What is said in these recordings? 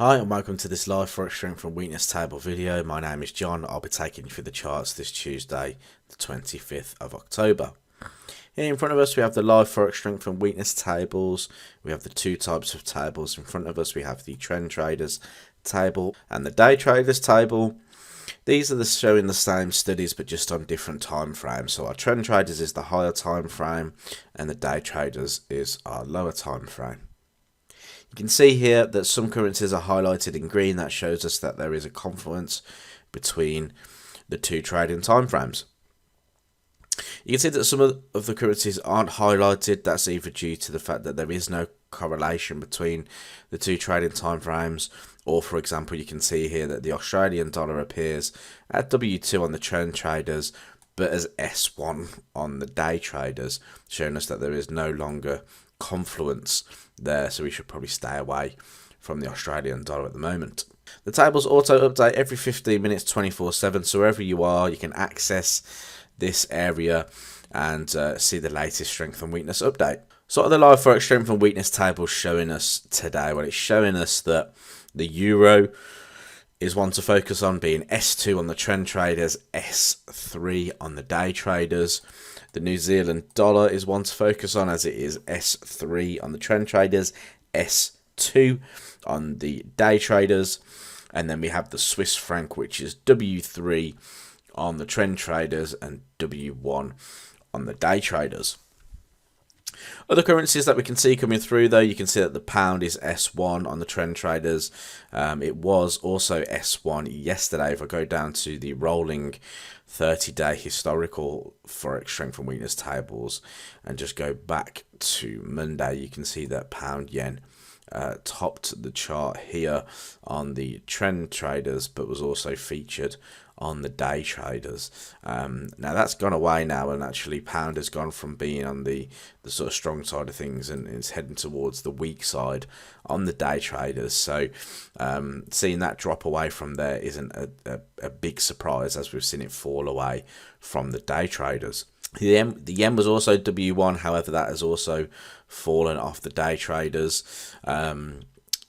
Hi and welcome to this live Forex Strength and Weakness Table video. My name is John. I'll be taking you through the charts this Tuesday, the 25th of October. Here in front of us we have the live Forex Strength and Weakness tables. We have the two types of tables in front of us. We have the Trend Traders table and the Day Traders table. These are showing the same studies but just on different time frames. So our Trend Traders is the higher time frame and the Day Traders is our lower time frame. You can see here that some currencies are highlighted in green. That shows us that there is a confluence between the two trading timeframes. You can see that some of the currencies aren't highlighted. That's either due to the fact that there is no correlation between the two trading timeframes, or for example, you can see here that the Australian dollar appears at W2 on the Trend Traders, but as S1 on the Day Traders, showing us that there is no longer confluence there, so we should probably stay away from the Australian dollar at the moment. The tables auto update every 15 minutes 24/7, so wherever you are you can access this area and see the latest strength and weakness update. So what are the live Forex strength and weakness tables showing us today? Well, it's showing us that the euro is one to focus on, being S2 on the Trend Traders, S3 on the Day Traders. The New Zealand dollar is one to focus on, as it is S3 on the Trend Traders, S2 on the Day Traders. And then we have the Swiss franc, which is W3 on the Trend Traders and W1 on the Day Traders. Other currencies that we can see coming through, though, you can see that the pound is S1 on the Trend Traders. It was also S1 yesterday. If I go down to the rolling 30-day historical Forex strength and weakness tables and just go back to Monday, you can see that pound yen topped the chart here on the Trend Traders, but was also featured on the Day Traders. Now that's gone away now, and actually pound has gone from being on the sort of strong side of things and it's heading towards the weak side on the Day Traders. So seeing that drop away from there isn't a big surprise, as we've seen it fall away from the Day Traders. The yen was also W1, however that has also fallen off the Day Traders.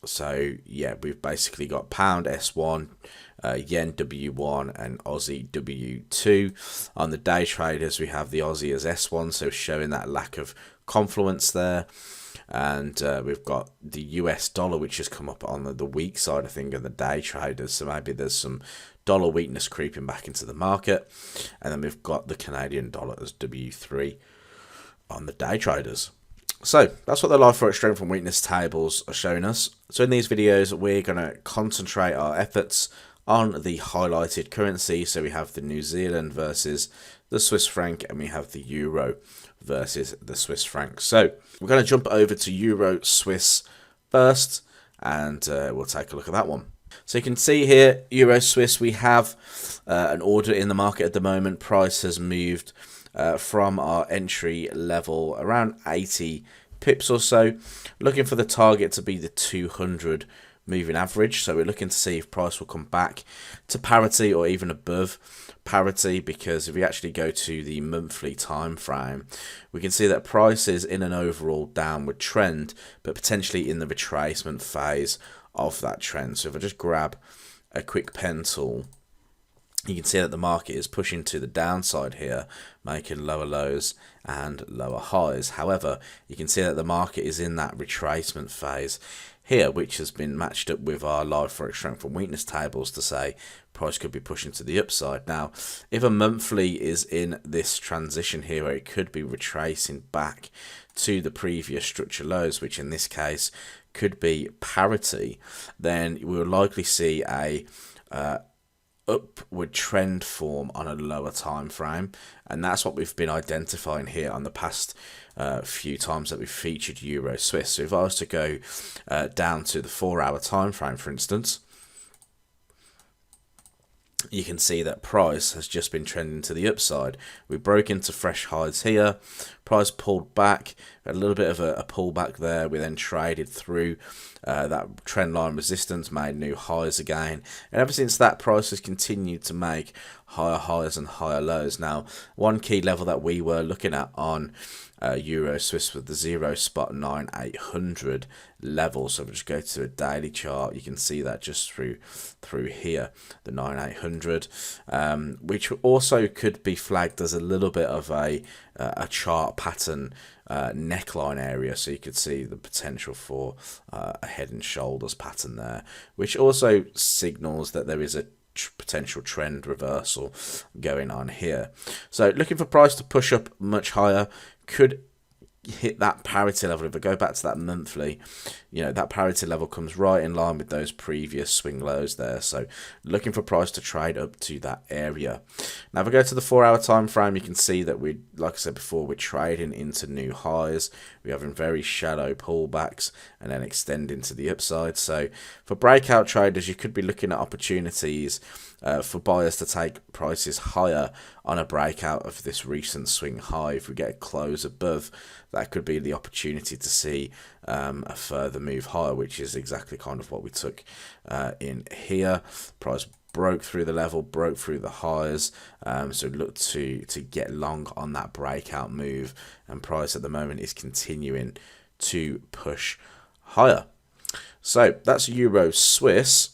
So yeah, we've basically got pound S1, yen W1 and Aussie W2. On the Day Traders we have the Aussie as S1, so showing that lack of confluence there. And we've got the US dollar, which has come up on the weak side, I think, of the Day Traders. So maybe there's some dollar weakness creeping back into the market. And then we've got the Canadian dollar as W3 on the Day Traders. So that's what the live Forex strength and weakness tables are showing us. So in these videos, we're going to concentrate our efforts on the highlighted currency. So we have the New Zealand versus the Swiss franc, and we have the euro versus the Swiss franc. So we're going to jump over to euro Swiss first, and we'll take a look at that one. So you can see here, euro Swiss, we have an order in the market at the moment. Price has moved from our entry level around 80 pips or so, looking for the target to be the 200 moving average. So we're looking to see if price will come back to parity or even above parity, because if we actually go to the monthly time frame, we can see that price is in an overall downward trend, but potentially in the retracement phase of that trend. So if I just grab a quick pen tool, you can see that the market is pushing to the downside here, making lower lows and lower highs. However, you can see that the market is in that retracement phase here, which has been matched up with our live Forex strength and weakness tables to say price could be pushing to the upside. Now, if a monthly is in this transition here, where it could be retracing back to the previous structure lows, which in this case could be parity, then we will likely see a upward trend form on a lower time frame, and that's what we've been identifying here on the past few times that we've featured euro Swiss. So if I was to go down to the 4-hour time frame, for instance, you can see that price has just been trending to the upside. We broke into fresh highs here. Price pulled back, had a little bit of a pullback there. We then traded through that trend line resistance, made new highs again, and ever since that, price has continued to make higher highs and higher lows. Now, one key level that we were looking at on Euro Swiss with the 0 spot 9800 level. So if we just go to a daily chart, you can see that just through here, the 9800, which also could be flagged as a little bit of a chart pattern neckline area. So you could see the potential for a head and shoulders pattern there, which also signals that there is a potential trend reversal going on here. So looking for price to push up much higher, could hit that parity level. If I go back to that monthly, you know, that parity level comes right in line with those previous swing lows there. So looking for price to trade up to that area. Now if I go to the 4-hour time frame, you can see that we, like I said before, we're trading into new highs. We're having very shallow pullbacks and then extending to the upside. So for breakout traders, you could be looking at opportunities for buyers to take prices higher on a breakout of this recent swing high. If we get a close above, that could be the opportunity to see a further move higher, which is exactly kind of what we took in here. Price broke through the level, broke through the highs, so look to get long on that breakout move, and price at the moment is continuing to push higher. So that's Euro Swiss.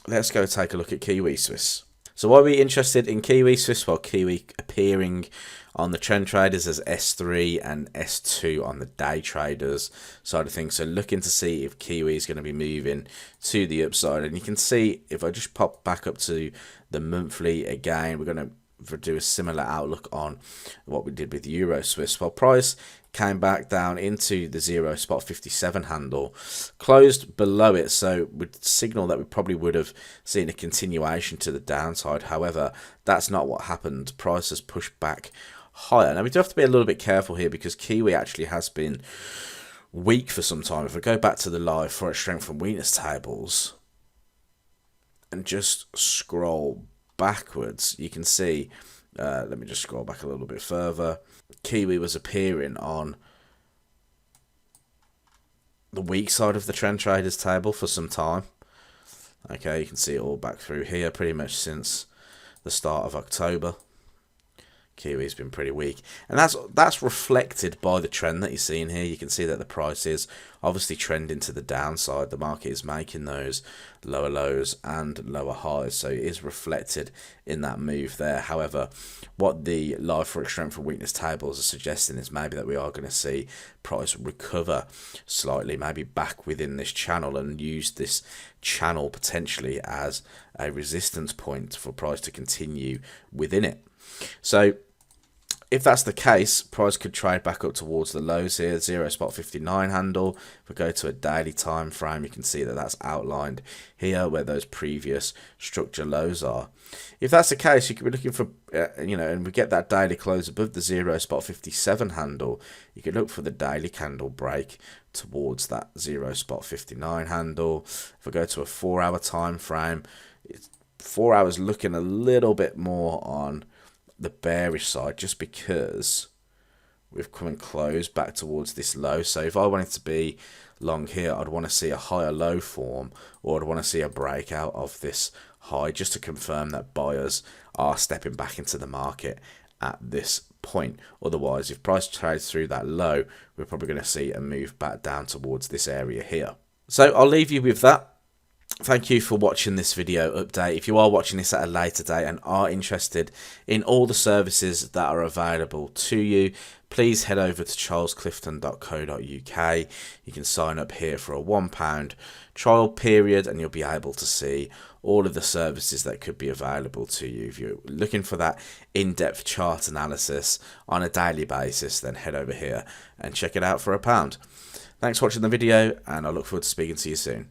Let's go take a look at Kiwi Swiss. So why are we interested in Kiwi Swiss? Well, Kiwi appearing on the trend traders as S3 and S2 on the day traders side of things. So looking to see if Kiwi is going to be moving to the upside. And you can see if I just pop back up to the monthly again, we're going to do a similar outlook on what we did with Euro Swiss. Well, price came back down into the 0 spot 57 handle, closed below it, so would signal that we probably would have seen a continuation to the downside. However, that's not what happened. Price has pushed back higher. Now we do have to be a little bit careful here because Kiwi actually has been weak for some time. If we go back to the live forex strength and weakness tables and just scroll backwards, you can see, let me just scroll back a little bit further. Kiwi was appearing on the weak side of the trend traders table for some time. Okay, you can see it all back through here pretty much since the start of October. Kiwi's been pretty weak, and that's reflected by the trend that you're seeing here. You can see that the price is obviously trending to the downside. The market is making those lower lows and lower highs, so it is reflected in that move there. However, what the live forex strength and weakness tables are suggesting is maybe that we are going to see price recover slightly, maybe back within this channel, and use this channel potentially as a resistance point for price to continue within it. So if that's the case, price could trade back up towards the lows here, 0 spot 59 handle. If we go to a daily time frame, you can see that that's outlined here where those previous structure lows are. If that's the case, you could be looking for, and we get that daily close above the 0 spot 57 handle, you could look for the daily candle break towards that 0 spot 59 handle. If we go to a 4-hour time frame, 4 hours looking a little bit more on the bearish side, just because we've come and closed back towards this low. So if I wanted to be long here, I'd want to see a higher low form, or I'd want to see a breakout of this high just to confirm that buyers are stepping back into the market at this point. Otherwise, if price trades through that low, we're probably going to see a move back down towards this area here. So I'll leave you with that. Thank you for watching this video update. If you are watching this at a later date and are interested in all the services that are available to you, please head over to charlesclifton.co.uk. You can sign up here for a £1 trial period and you'll be able to see all of the services that could be available to you. If you're looking for that in-depth chart analysis on a daily basis, then head over here and check it out for £1. Thanks for watching the video, and I look forward to speaking to you soon.